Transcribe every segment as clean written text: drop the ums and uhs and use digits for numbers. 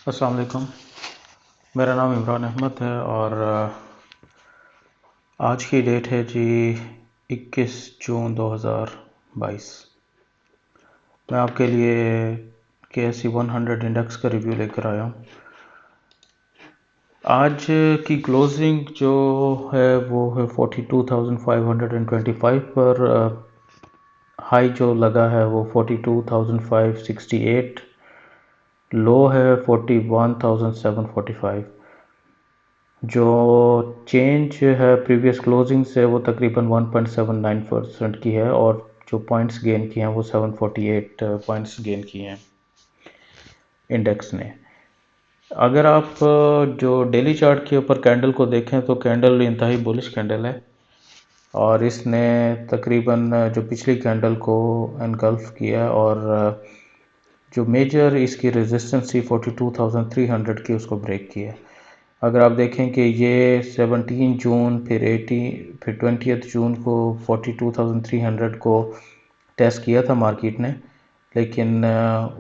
अस्सलाम वालेकुम। मेरा नाम इमरान अहमद है और आज की डेट है जी 21 जून 2022। मैं आपके लिए KSE 100 इंडेक्स का रिव्यू लेकर आया हूँ। आज की क्लोजिंग जो है वो है 42,525 पर। हाई जो लगा है वो 42,568, लो है 41,745। जो चेंज है प्रीवियस क्लोजिंग से वो तकरीबन 1.79% की है और जो पॉइंट्स गेन किए हैं वो 748 पॉइंट्स गेन किए हैं इंडेक्स ने। अगर आप जो डेली चार्ट के ऊपर कैंडल को देखें तो कैंडल इंतहाई बुलिश कैंडल है और इसने तकरीबन जो पिछली कैंडल को एनगल्फ किया और जो मेजर इसकी रेजिस्टेंस थी 42,300 की उसको ब्रेक किया। अगर आप देखें कि ये 17 जून फिर 20 जून को 42,300 को टेस्ट किया था मार्केट ने, लेकिन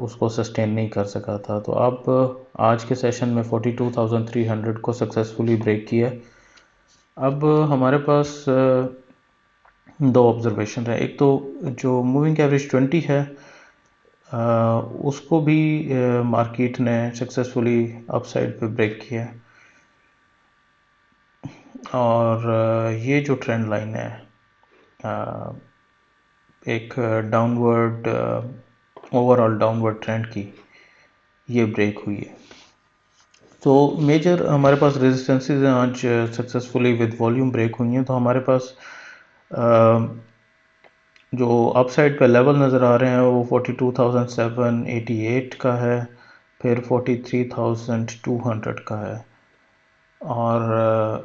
उसको सस्टेन नहीं कर सका था। तो अब आज के सेशन में 42,300 को सक्सेसफुली ब्रेक किया। अब हमारे पास दो ऑब्जर्वेशन है। एक तो जो मूविंग एवरेज 20 है उसको भी मार्केट ने सक्सेसफुली अपसाइड पे ब्रेक किया और ये जो ट्रेंड लाइन है एक डाउनवर्ड ओवरऑल डाउनवर्ड ट्रेंड की ये ब्रेक हुई है। तो मेजर हमारे पास रेजिस्टेंसेस हैं आज सक्सेसफुली विद वॉल्यूम ब्रेक हुई हैं। तो हमारे पास जो अपसाइड पे लेवल नज़र आ रहे हैं वो 42,788 का है, फिर 43,200 का है और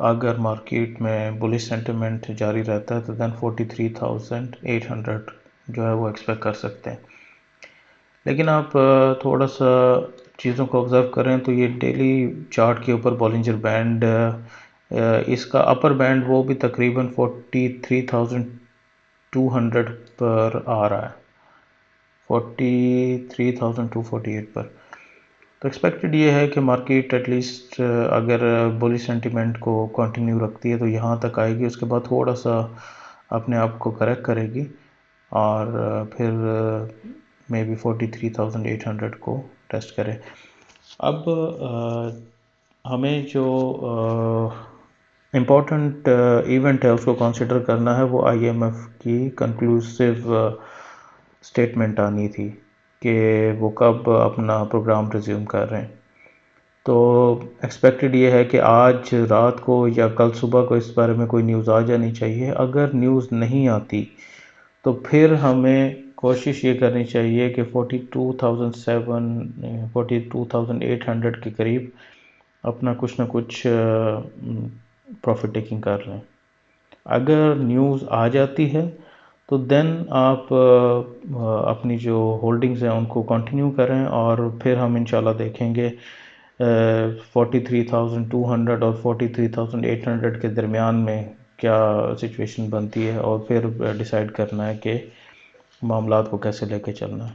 अगर मार्केट में बुलिश सेंटिमेंट जारी रहता है तो देन 43,800 जो है वो एक्सपेक्ट कर सकते हैं। लेकिन आप थोड़ा सा चीज़ों को ऑब्ज़र्व करें तो ये डेली चार्ट के ऊपर बॉलिंजर बैंड इसका अपर बैंड वो भी तकरीबन 43,200 पर आ रहा है, 43,248 पर। तो एक्सपेक्टेड ये है कि मार्केट एटलीस्ट अगर बुलिश सेंटिमेंट को कंटिन्यू रखती है तो यहाँ तक आएगी, उसके बाद थोड़ा सा अपने आप को करेक्ट करेगी और फिर मे बी 43,800 को टेस्ट करें। अब हमें जो इम्पोर्टेंट इवेंट है उसको कंसिडर करना है, वो IMF की कंक्लूसिव स्टेटमेंट आनी थी कि वो कब अपना प्रोग्राम रिज्यूम कर रहे हैं। तो एक्सपेक्टेड ये है कि आज रात को या कल सुबह को इस बारे में कोई न्यूज़ आ जानी चाहिए। अगर न्यूज़ नहीं आती तो फिर हमें कोशिश ये करनी चाहिए कि 42,800 के करीब अपना कुछ ना कुछ प्रॉफिट टेकिंग कर लें। अगर न्यूज़ आ जाती है तो देन आप अपनी जो होल्डिंग्स हैं उनको कंटिन्यू करें और फिर हम इंशाल्लाह देखेंगे 43,200 और 43,800 के दरमियान में क्या सिचुएशन बनती है और फिर डिसाइड करना है कि मामलात को कैसे लेके चलना है।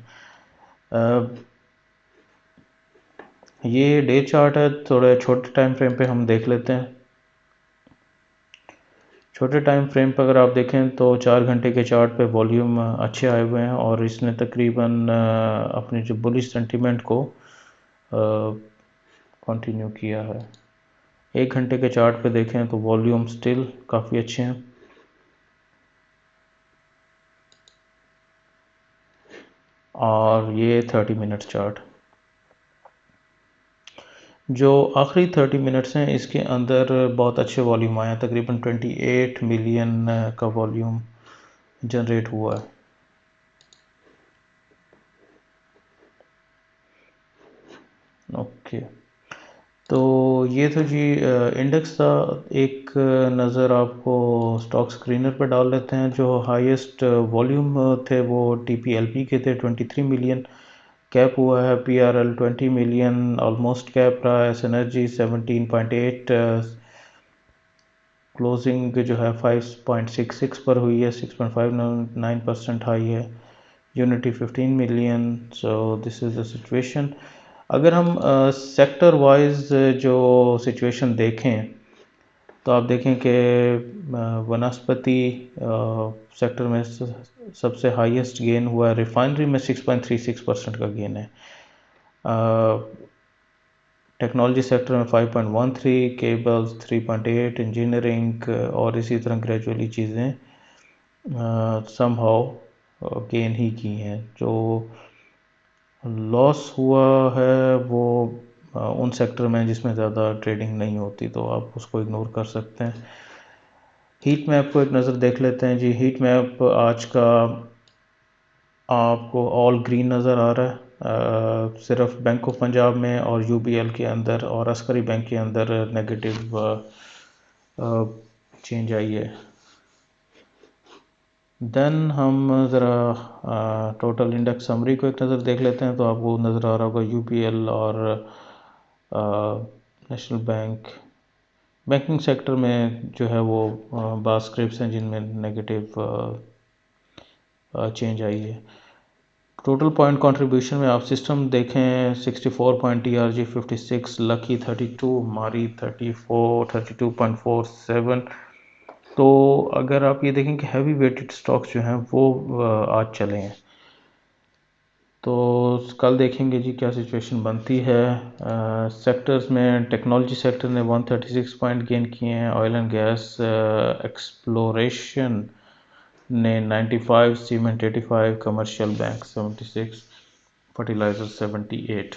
ये डे चार्ट है, थोड़े छोटे टाइम फ्रेम पे हम देख लेते हैं। छोटे टाइम फ्रेम पर अगर आप देखें तो 4 घंटे के चार्ट पे वॉल्यूम अच्छे आए हुए हैं और इसने तकरीबन अपनी जो बुलिश सेंटीमेंट को कंटिन्यू किया है। 1 घंटे के चार्ट पे देखें तो वॉल्यूम स्टिल काफ़ी अच्छे हैं और ये 30 मिनट चार्ट जो आखिरी 30 मिनट्स हैं इसके अंदर बहुत अच्छे वॉल्यूम आए हैं, तकरीबन 28 मिलियन का वॉल्यूम जनरेट हुआ है। ओके, तो ये तो जी इंडेक्स था। एक नज़र आपको स्टॉक स्क्रीनर पर डाल लेते हैं। जो हाईएस्ट वॉल्यूम थे वो TPLP के थे, 23 मिलियन कैप हुआ है। PRL 20 मिलियन ऑलमोस्ट कैप रहा है। एनर्जी 17.8, क्लोजिंग जो है 5.66 पर हुई है, 6.59% हाई है। Unity 15 million. So this is the situation. अगर हम सेक्टर वाइज जो सिचुएशन देखें तो आप देखें कि वनस्पति सेक्टर में सबसे हाईएस्ट गेन हुआ है। रिफाइनरी में 6.36% का गेन है। टेक्नोलॉजी सेक्टर में 5.13, केबल्स 3.8, इंजीनियरिंग और इसी तरह ग्रेजुअली चीज़ें समहाउ गेन ही की हैं। जो लॉस हुआ है वो उन सेक्टर में जिसमें ज़्यादा ट्रेडिंग नहीं होती, तो आप उसको इग्नोर कर सकते हैं। हीट मैप को एक नज़र देख लेते हैं जी। हीट मैप आज का आपको ऑल ग्रीन नज़र आ रहा है। सिर्फ बैंक ऑफ पंजाब में और यूबीएल के अंदर और अस्करी बैंक के अंदर नेगेटिव चेंज आई है। देन हम ज़रा टोटल इंडेक्स समरी को एक नज़र देख लेते हैं, तो आपको नज़र आ रहा होगा यूपीएल और नेशनल बैंक बैंकिंग सेक्टर में जो है वो बास स्क्रिप्ट्स हैं जिनमें नेगेटिव चेंज आई है। टोटल पॉइंट कंट्रीब्यूशन में आप सिस्टम देखें 64 पॉइंट, टीआरजी 56, लकी 32, मारी 34, 32.47। तो अगर आप ये देखें कि हैवी वेटेड स्टॉक्स जो हैं वो आज चले हैं, तो कल देखेंगे जी क्या सिचुएशन बनती है। सेक्टर्स में टेक्नोलॉजी सेक्टर ने 136 पॉइंट गेन किए हैं। ऑयल एंड गैस एक्सप्लोरेशन ने 95, सीमेंट 85, कमर्शियल बैंक 76, फर्टिलाइजर 78।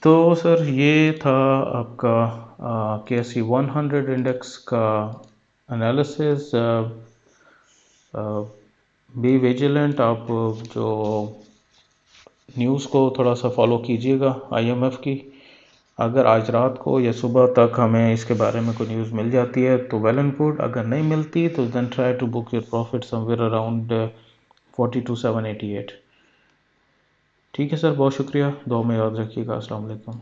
तो सर ये था आपका KSE 100 इंडेक्स का एनालिसिस। बी विजिलेंट, आप जो न्यूज़ को थोड़ा सा फॉलो कीजिएगा IMF की। अगर आज रात को या सुबह तक हमें इसके बारे में कोई न्यूज़ मिल जाती है तो वेल एंड गुड, अगर नहीं मिलती तो then try to book your profit somewhere around 42,788। ठीक है सर, बहुत शुक्रिया, दुआ में याद रखिएगा। अस्सलाम वालेकुम।